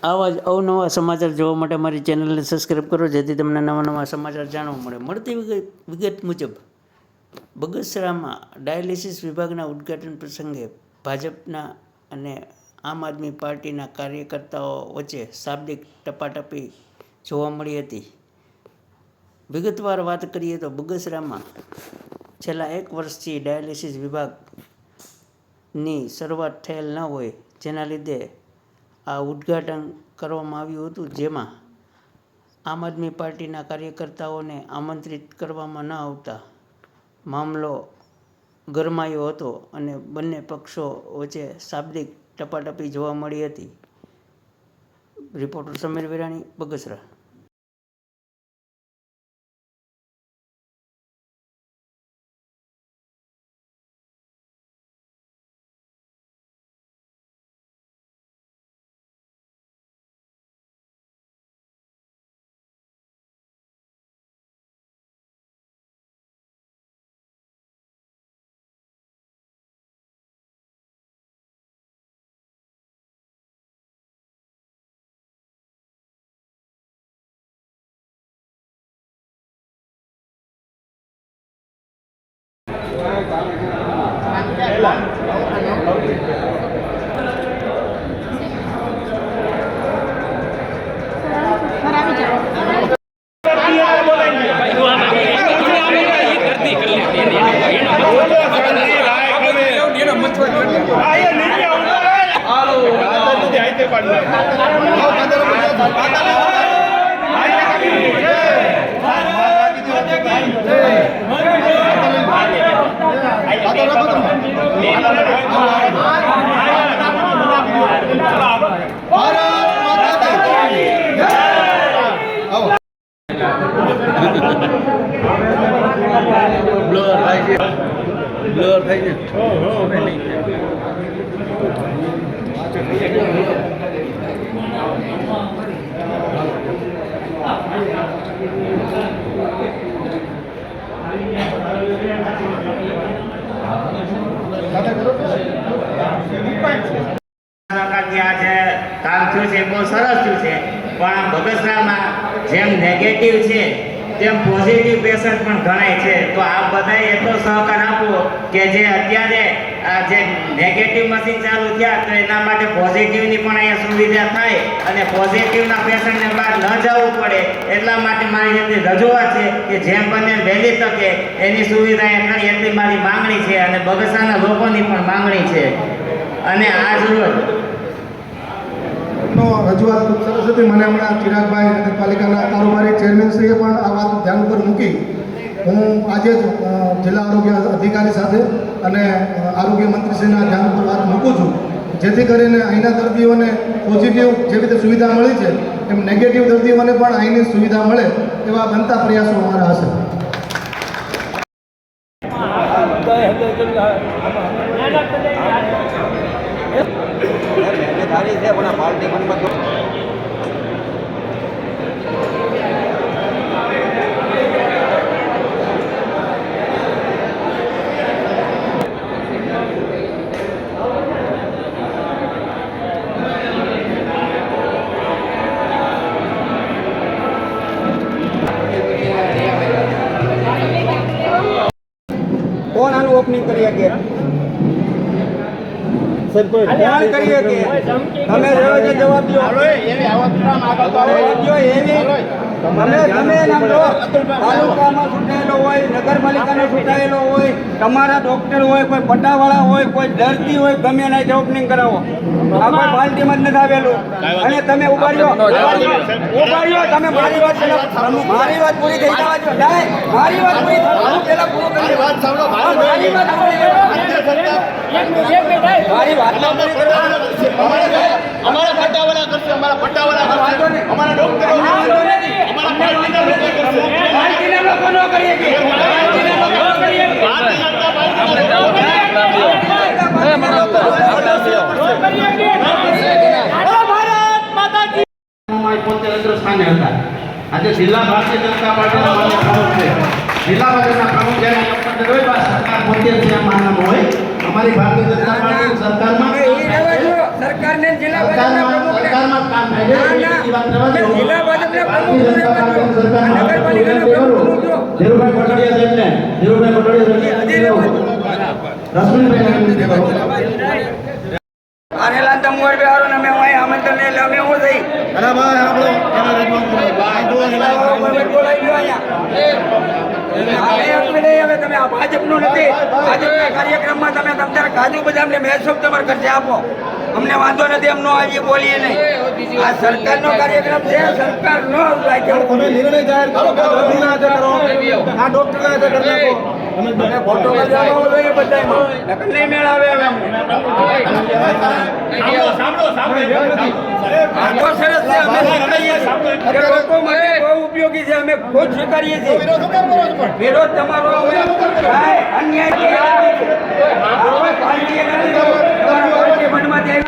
આવા જ અવનવા સમાચાર જોવા માટે મારી ચેનલને સબસ્ક્રાઈબ કરો, જેથી તમને નવા નવા સમાચાર જાણવા મળે. મળતી વિગત મુજબ બગસરામાં ડાયાલિસિસ વિભાગના ઉદ્ઘાટન પ્રસંગે ભાજપના અને આમ આદમી પાર્ટીના કાર્યકર્તાઓ વચ્ચે શાબ્દિક ટપાટપી જોવા મળી હતી. વિગતવાર વાત કરીએ તો બગસરામાં છેલ્લા 1 વર્ષથી ડાયાલિસિસ વિભાગની શરૂઆત થયેલ ન હોય, જેના લીધે આ ઉદ્ઘાટન કરવામાં આવ્યું હતું, જેમાં આમ આદમી પાર્ટીના કાર્યકર્તાઓને આમંત્રિત કરવામાં ન આવતા મામલો ગરમાયો હતો અને બંને પક્ષો વચ્ચે શાબ્દિક ટપાટપી જોવા મળી હતી. રિપોર્ટર સમીર વિરાણી, બગસરા. બ્લર થઈ ગયું. આજે કામ થયું છે બહુ સરસ થયું છે, પણ બગસરામાં જેમ નેગેટિવ છે તેમ પોઝિટિવ પેશન્ટ પણ ગણાય છે. તો આ બધાએ એટલો સહકાર આપવો કે જે અત્યારે આ જે નેગેટિવ મશીન ચાલુ થયા, તો એના માટે પોઝિટિવની પણ અહીંયા સુવિધા થાય અને પોઝિટિવના પેશન્ટને બહાર ન જવું પડે. એટલા માટે મારી એટલી રજૂઆત છે કે જેમ બને વહેલી તકે એની સુવિધા એ કરી, એટલી મારી માંગણી છે અને બગસરાના લોકોની પણ માંગણી છે. અને આજ રોજ રજૂઆત ખૂબ સરસ હતી. મને હમણાં ચિરાગભાઈ નગરપાલિકાના કારોબારી ચેરમેનશ્રીએ પણ આ વાત ધ્યાન ઉપર મૂકી. હું આજે જ જિલ્લા આરોગ્ય અધિકારી સાથે અને આરોગ્ય મંત્રીશ્રીના ધ્યાન ઉપર વાત મૂકું છું, જેથી કરીને અહીંના દર્દીઓને પોઝિટિવ જેવી રીતે સુવિધા મળી છે, એમ નેગેટિવ દર્દીઓને પણ અહીંની સુવિધા મળે એવા બનતા પ્રયાસો અમારા હશે. કોણ આનું ઓપનિંગ કરી શકે? કોણ કરી શકે? તમે જવાબ દો. તમે નામ લો. તાલુકામાં ચૂંટાયેલો હોય, નગરપાલિકાનો ચૂંટાયેલો હોય, તમારા ડોક્ટર હોય, કોઈ પટ્ટાવાળા હોય, કોઈ દર્દી હોય, ગમે એના ઓપનિંગ કરાવો. આ કોઈ પાર્ટીમાં જ નથી આવેલું. અને તમે ઉભા રહ્યો, તમે મારી વાત પૂરી થઈ જવા દો. નહીં, મારી વાત પૂરી હું પહેલા પૂરું કરી વાત સાંભળો. મારી વાત પૂરી મારી વાત પૂરી કરવા અમારા પટ્ટાવાળા કરશે, અમારા પટ્ટાવાળા કરશે, અમારા ડોક્ટરો પાર્ટીના લોકો ન કરીએ કે પાર્ટીના લોકો ન કરીએ કે આજે જિલ્લા ભારતીય જનતા પાર્ટીના માન્ય પ્રમુખ છે. જિલ્લા ભાજપના પ્રમુખ જ્યારે સરકાર પોતે છે માનવામાં હોય અમારી ભારતીય જનતા પાર્ટી સરકારમાં સરકારને જિલ્લા ભાજપના પ્રમુખને સરકારમાં કામ થાય છે. જિલ્લા ભાજપના પ્રમુખ ધીરુભાઈ કોટડિયા સાહેબને આનેલા તો મોર બેહારો ને અમે અહીં આમંત્રણ ને એટલે અમે હું થઈ અરે ભાઈ આપણો બોલાઈ ગયો અહીંયા હવે તમે આ ભાજપનું નથી. ભાજપના કાર્યક્રમમાં તમે તમારા કાજુ બદામને મહેસૂબ તમારે ખર્ચે આપો. અમને વાંધો નથી, એમ નો આવીએ બોલીએ નહીં. આ સરકારનો કાર્યક્રમ છે, સરકાર નો તમે નિર્ણય જાહેર કરો કે ડોક્ટર હાથે કરો, આ ડોક્ટર હાથે કરી નાખો. તમે ફોટો કઢાવવો જોઈએ બધામાં. નકલ નહીં મેળાવે હવે અમને. આ તો સરસ છે, અમે સ્વીકારીએ છીએ. કે લોકો માટે બહુ ઉપયોગી છે, અમે ખુદ સ્વીકારીએ છીએ. વિરોધ તમારો અમે કાંઈ અન્યાય કે આ કોઈ પાર્ટીએ નથી કર્યો. તમારા પાર્ટી મનમાંથી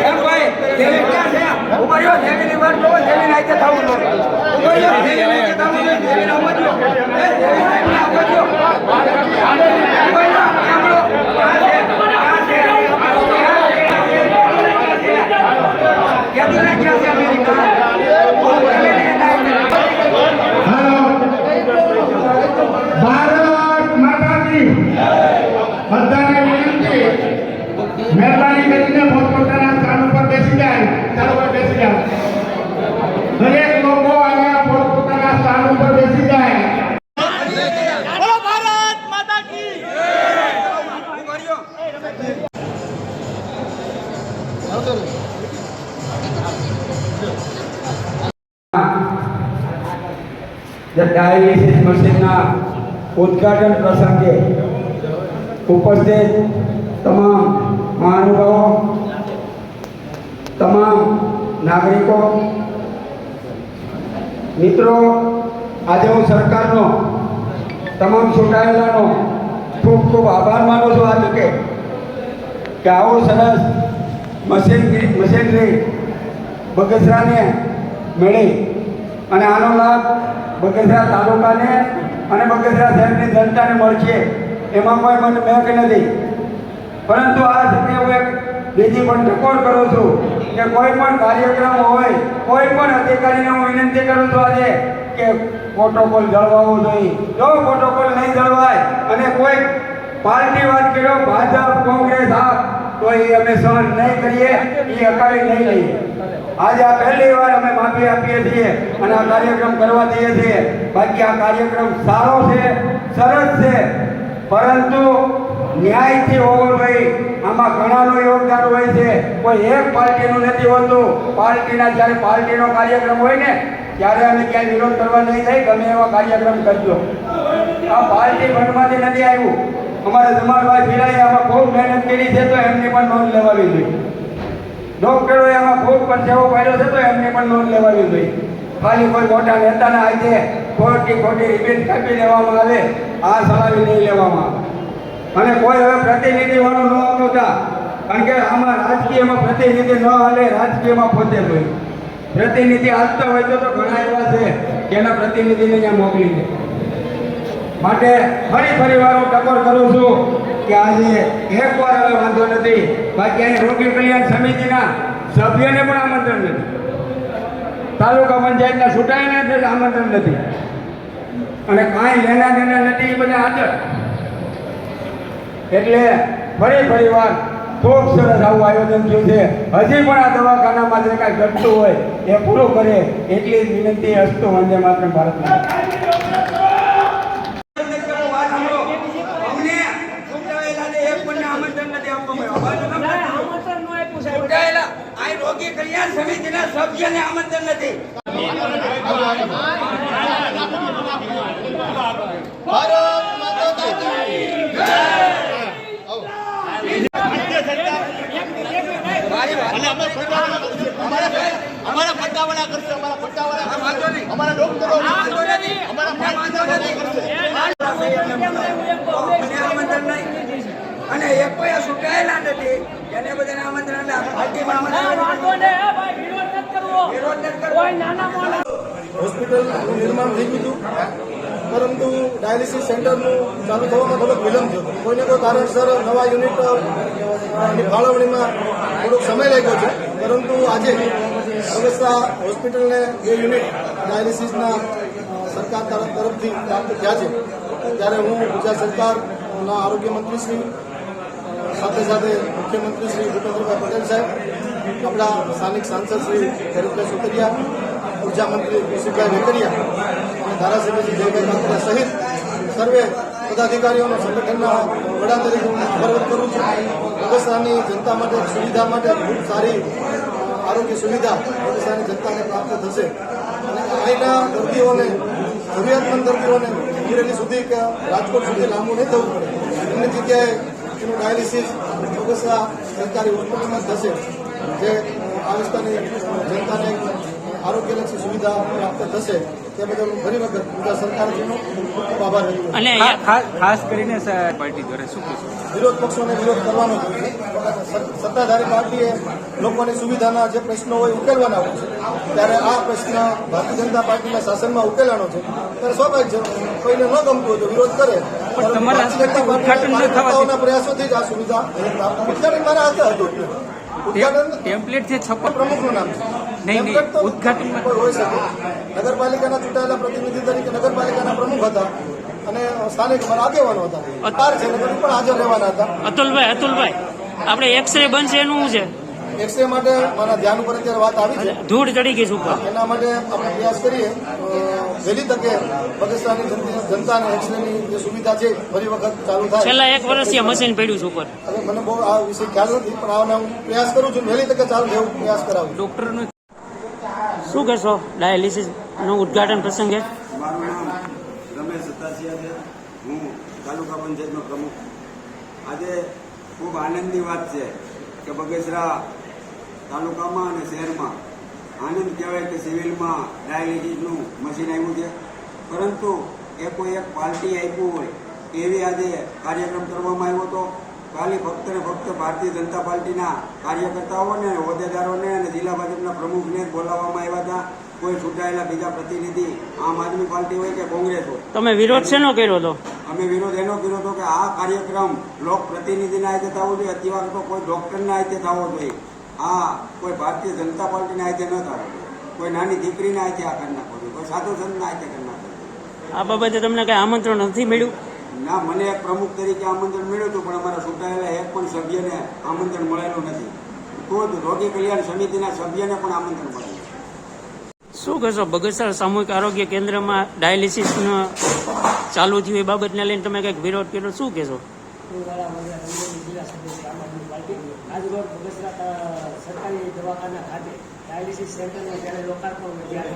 એમ ભાઈ, જેવી ક્યાં છે? ઉભા રહ્યો, જેવીની વાત કરો, જેવીને આઈતે થવું જોઈએ. ઉભા રહ્યો, જેવીને આઈતે થવું જોઈએ, જેવીને આવવા દ્યો. જેવીને આઈને આવવા દ્યો. ઉભા રહ્યો, સાંભળો. ક્યાં છે? ક્યાંથી નાખ્યા છે અમેરિકા? ભારત માતા કી બધાને વિનંતી, મહેરબાની કરીને પોતપોતાના સ્થાન ઉપર બેસી જાય. દરેક લોકો અહીંયા પોતપોતાના સ્થાન ઉપર બેસી જાય. ડાયાલિસિસ મશીનના ઉદ્ઘાટન પ્રસંગે ઉપસ્થિત તમામ મહાનુભાવો, તમામ નાગરિકો, મિત્રો, આજે હું સરકારનો તમામ ચૂંટાયેલાનો ખૂબ ખૂબ આભાર માનું છું. આ તકે કે આવું સરસ મશીનરી બગસરાને મળી અને આનો લાભ બગસરા તાલુકાને અને બગસરા શહેરની જનતાને મળશે એમાં કોઈ મને મેક નથી. પરંતુ આ સમયે હું એક બીજી પણ ટકોર કરું છું કે કોઈ પણ કાર્યક્રમ હોય, કોઈ પણ અધિકારીને હું વિનંતી કરું છું આજે કે પ્રોટોકોલ જળવાવો જોઈએ. જો પ્રોટોકોલ નહીં જળવાય અને કોઈ પાર્ટી વાત કર્યો ભાજપ કોંગ્રેસ તો એ અમે સહન નહીં કરીએ, એ અકાળી નહીં લઈએ. આજે આ પહેલી વાર અમે માફી આપીએ છીએ અને આ કાર્યક્રમ કરવા દઈએ છીએ. બાકી આ કાર્યક્રમ સારો છે, સરસ છે, પરંતુ ન્યાયથી હોવો જોઈએ. આમાં ઘણાનું યોગદાન હોય છે, કોઈ એક પાર્ટીનું નથી હોતું. પાર્ટીના જ્યારે પાર્ટીનો કાર્યક્રમ હોય ને ત્યારે અમે ક્યાંય વિરોધ કરવા નહીં જાય, ગમે એવા કાર્યક્રમ કરજો. આ પાર્ટી ફંડમાંથી નથી આવ્યું. અમારા જમાલભાઈ ભીલાએ આમાં ખૂબ મહેનત કરી છે, તો એમની પણ નોંધ લેવાવી જોઈએ. ડોક્ટરોએ આમાં ખૂબ પરસેવો પાડ્યો છે, તો એમની પણ નોંધ લેવાવી જોઈએ. ખાલી કોઈ મોટા નેતાના આજે ખોટી રિબેટ કાપી લેવામાં આવે, આ સલાવી નહીં લેવામાં આવે. અને કોઈ હવે પ્રતિનિધિવાળું ન આવતા, કારણ કે આમાં રાજકીયમાં પ્રતિનિધિ ન હાલે, રાજકીયમાં પોતે જોઈએ. પ્રતિનિધિ હાલતા હોય તો ઘણા એવા છે કે એના પ્રતિનિધિને અહીંયા મોકલી દે. માટે ફરી વાર હું ટકોર કરું છું કે આજે એકવાર હવે વાંધો નથી. બાકી અહીં રોગી કલ્યાણ સમિતિના સભ્યને પણ આમંત્રણ નથી, તાલુકા પંચાયતના ચૂંટાઈને આમંત્રણ નથી, અને કાંઈ લેના દેના નથી, એ બધા હાજર. એટલે ફરી વાર ખૂબ સરસ આવું આયોજન થયું છે. હજી પણ આ દવાખાનામાં જે કાંઈ ઘટતું હોય એ પૂરું કરે એટલી જ વિનંતી. અસ્તુ વંદે માતરમ. ભારત માતા. રોગી કલ્યાણ સમિતિના સભ્યને આમંત્રણ નથી. અમારા પટ્ટાવાળા કરશે, અમારા પટ્ટાવાળા અમારા ડોક્ટરો આમંત્રણ નહીં અને એ કોઈ સુટાયેલા નથી એને બધાને આમંત્રણ પાર્ટીમાં વિરોધ નથી કરવો. હોસ્પિટલનું નિર્માણ થઈ ગયું હતું, પરંતુ ડાયાલિસિસ સેન્ટરનું ચાલુ થવામાં થોડોક વિલંબ થયો. કોઈને કોઈ કારણસર નવા યુનિટની ફાળવણીમાં થોડોક સમય લાગ્યો છે. પરંતુ આજે બગસરા હોસ્પિટલને 2 યુનિટ ડાયાલિસિસના સરકાર તરફથી પ્રાપ્ત થયા છે. ત્યારે હું ગુજરાત સરકારના આરોગ્ય મંત્રી શ્રી સાથે સાથે મુખ્યમંત્રી શ્રી ભૂપેન્દ્રભાઈ પટેલ સાહેબ, આપણા સ્થાનિક સાંસદ શ્રી ભરતભાઈ સુતરિયા, ઉર્જા મંત્રી કુશીભાઈ વેકરિયા અને ધારાસભ્ય શ્રી જયભાઈ કાકડિયા સહિત સર્વે પદાધિકારીઓનો સંગઠનના વડા તરીકે હું આભાર વ્યક્ત કરું છું. બગસરાની જનતા માટે સુવિધા માટે ખૂબ સારી આરોગ્ય સુવિધા બગસરાની જનતાને પ્રાપ્ત થશે અને અહીંના દર્દીઓને, જરૂરિયાતમંદ દર્દીઓને અમરેલી સુધી કે રાજકોટ સુધી લાંબુ નહીં થવું પડે. એમની જગ્યાએ એનું ડાયાલિસિસ બગસરા સરકારી હોસ્પિટલમાં થશે, જે આ વિસ્તારની જનતાને આરોગ્યલક્ષી સુવિધા પ્રાપ્ત થશે. તે બદલ હું ફરી વખત ગુજરાત સરકારનો ખૂબ આભાર વ્યક્ત કરું છું. અને ખાસ કરીને પાર્ટી દ્વારા શું કહેશો? વિરોધ પક્ષોને વિરોધ કરવાનો છે. સત્તાધારી પાર્ટીએ લોકોની સુવિધાના જે પ્રશ્નો હોય ઉકેલવાના હોય છે, ત્યારે આ પ્રશ્ન ભારતીય જનતા પાર્ટીના શાસનમાં ઉકેલાનો છે. ત્યારે સ્વાભાવિક છે, કોઈને ન ગમતું હોય તો વિરોધ કરે. પણ તમારા હસ્તકથી ઉદ્ઘાટન ન થવાથી કાર્યકર્તાઓના પ્રયાસોથી જ આ સુવિધા ઉદ્ઘાટન મારા હાથે હતું જ નહીં. ઉદ્ઘાટન ટેમ્પલેટ છે છપ્પન પ્રમુખનું નામ છે. નહીં, ટેમ્પલેટ તો ઉદ્ઘાટનમાં કોઈ હોઈ શકે. નગરપાલિકાના ચૂંટાયેલા પ્રતિનિધિ તરીકે નગરપાલિકાના પ્રમુખ હતા અને સ્થાનિક અમારા આગેવાનો હતા. અત્યાર છે નગર પણ હાજર રહેવાના હતા. અતુલભાઈ આપણે એક્સરે બનશે એનું શું છે? એક્સરે માટે મારા ધ્યાન ઉપર અત્યારે વાત આવી છે. ધૂળ ચડી ગઈ છે ઉપર. એના માટે આપણે પ્રયાસ કરીએ વહેલી તકે બગસરાની જનતાને એક્સરેની જે સુવિધા છે ફરી વખત ચાલુ થાય. છેલ્લા 1 વર્ષથી આ મશીન પડ્યું છે ઉપર. હવે મને બહુ આ વિશે ખ્યાલ નથી, પણ આનો હું પ્રયાસ કરું છું. વહેલી તકે ચાલુ થયો પ્રયાસ કરાવું. ડોક્ટરનું શું કહેશો ડાયાલિસિસ નું ઉદ્ઘાટન પ્રસંગે? મારું નામ રમેશ સતાસિયા છે. હું તાલુકા પંચાયતનો પ્રમુખ. આજે ખૂબ આનંદની વાત છે કે બગસરા તાલુકામાં અને શહેરમાં આનંદ કહેવાય કે સિવિલમાં ડાયાલિસિસનું મશીન આવ્યું છે. પરંતુ એ કોઈ એક પાર્ટી આપ્યું હોય એવી આજે કાર્યક્રમ કરવામાં આવ્યો હતો. ખાલી ફક્ત ને ફક્ત ભારતીય જનતા પાર્ટીના કાર્યકર્તાઓને, હોદ્દેદારોને અને જિલ્લા ભાજપના પ્રમુખને જ બોલાવવામાં આવ્યા હતા. કોઈ ચૂંટાયેલા બીજા પ્રતિનિધિ આમ આદમી પાર્ટી હોય કે કોંગ્રેસ હોય. તમે વિરોધ શેનો કર્યો હતો? અમે વિરોધ એનો કર્યો હતો કે આ કાર્યક્રમ લોક પ્રતિનિધિના હાથે થવો જોઈએ, અથવા તો કોઈ ડોક્ટરના હાથે થવો જોઈએ. આ કોઈ ભારતીય જનતા પાર્ટીના હાથે ન થવો જોઈએ, કોઈ નાની દીકરીના હાથે આ કરી નાખવો જોઈએ, કોઈ સાધુ સંતના હાથે કરી નાખવો જોઈએ. આ બાબતે તમને કઈ આમંત્રણ નથી મળ્યું? ના, મને એક પ્રમુખ તરીકે આમંત્રણ મળ્યું હતું, પણ અમારા ચૂંટાયેલા એક પણ સભ્યને આમંત્રણ મળેલું નથી. ખુદ રોગી કલ્યાણ સમિતિના સભ્યને પણ આમંત્રણ મળેલું. શું કહેશો બગસરા સામૂહિક આરોગ્ય કેન્દ્રમાં ડાયાલિસિસ ચાલુ થયું એ બાબતને લઈને તમે કંઈક વિરોધ કર્યો, શું કહેશો? આજરોજ બગસરા સરકારી દવાખાના ખાતે ડાયાલિસિસ સેન્ટરનું જ્યારે લોકાર્પણ જ્યારે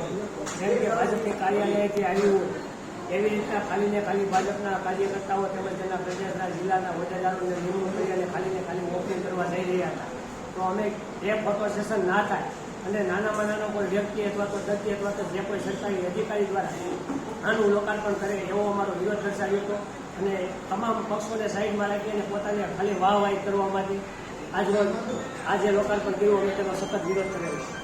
જેમ કે ભાજપની કાર્યાલયથી આવ્યું એવી રીતના ખાલી ભાજપના કાર્યકર્તાઓ તેમજ તેના પ્રદેશના જિલ્લાના હોદ્દેદારોને નિમણૂક કરી અને ખાલી વોકિંગ કરવા જઈ રહ્યા હતા. તો અમે એ ફોટો સેશન ના થાય અને નાનામાં નાનો કોઈ વ્યક્તિ અથવા તો દર્દી અથવા તો જે કોઈ સરકારી અધિકારી દ્વારા આનું લોકાર્પણ કરે એવો અમારો વિરોધ દર્શાવ્યો હતો. અને તમામ પક્ષોને સાઈડમાં રાખી અને પોતાને ખાલી વાહવાહી કરવા માટે આજરોજ આજે લોકાર્પણ કર્યું. અમે તેનો સખત વિરોધ કરેલો છે.